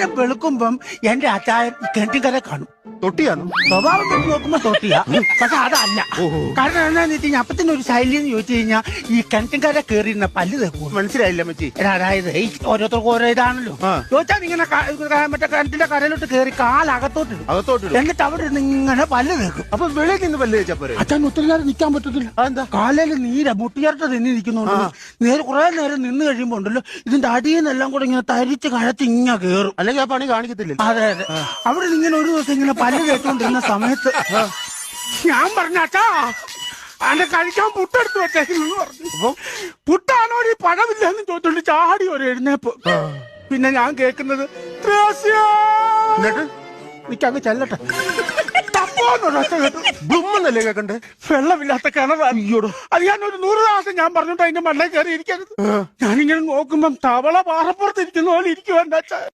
നേരം വെളുക്കുമ്പം എന്റെ അച്ചായൻ കിണറ്റിക്കര കാണും. തൊട്ടിയാണോ? സ്വഭാവം വെച്ച് നോക്കുമ്പോ തൊട്ടിയാ, പക്ഷെ അതല്ല. കാരണം എന്താന്ന് വെച്ച് കഴിഞ്ഞാൽ അപ്പത്തിന്റെ ഒരു ശൈലി എന്ന് ചോദിച്ചു കഴിഞ്ഞാൽ ഈ കിണറ്റിൻകര കയറിയിരുന്ന പല്ല് തേക്കും. മനസ്സിലായില്ല മച്ചി. അതായത് ഈ ഓരോരുത്തർക്കും ഓരോ ഇതാണല്ലോ. ചോദിച്ചാൽ ഇങ്ങനെ മറ്റേ കിണറ്റിന്റെ കരയിലോട്ട് കയറി കാലകത്തോട്ട് അകത്തോട്ട് എന്നിട്ട് അവിടെ ഇരുന്ന് ഇങ്ങനെ പല്ല് തേക്കും. അപ്പൊ വെളിയിൽ നിന്ന് പല്ല് തേച്ചാ പോരെ? അച്ഛൻ ഒത്തിരി നേരം നിൽക്കാൻ പറ്റത്തില്ല. അതെന്താ? കാലയിൽ നീര മുട്ടിയറട്ട് തന്നെ നിൽക്കുന്നുണ്ട്. നേരെ കുറെ നേരം നിന്ന് കഴിയുമ്പോ ഉണ്ടല്ലോ ഇതിന്റെ അടിയിൽ നിന്നെല്ലാം കൂടെ ഇങ്ങനെ തരിച്ച് കഴച്ച് ഇങ്ങനെ കയറും. അല്ലെങ്കിൽ ആ പണി കാണിക്കത്തില്ല. അതെ അതെ. അവിടെ ഇങ്ങനെ ഒരു ദിവസം ഇങ്ങനെ പല്ല് തേച്ചുകൊണ്ടിരുന്ന സമയത്ത് ഞാൻ പറഞ്ഞ അച്ഛാ അന്റെ കഴിക്കാൻ പുട്ടെടുത്ത് വെച്ചേക്കുന്നു പറഞ്ഞു. പുട്ടാണോ ഈ പഴമില്ലെന്ന് ചോദിച്ചോണ്ട് ചാടി ഒരു എഴുന്നേപ്പ്. പിന്നെ ഞാൻ കേൾക്കുന്നത് എനിക്കങ്ങ് ചെല്ലട്ടെ ബ്ലുമെന്നല്ലേ കേക്കണ്ടേ? വെള്ളമില്ലാത്ത കിണറാണ്. അത് ഞാൻ ഒരു 100 പ്രാവശ്യം ഞാൻ പറഞ്ഞിട്ട് അതിന്റെ മണ്ണ കയറി ഇരിക്കരുത്. ഞാനിങ്ങനെ നോക്കുമ്പം തവള പാറപ്പുറത്ത് ഇരിക്കുന്ന പോലെ ഇരിക്കുവാ എന്റെ അച്ഛൻ.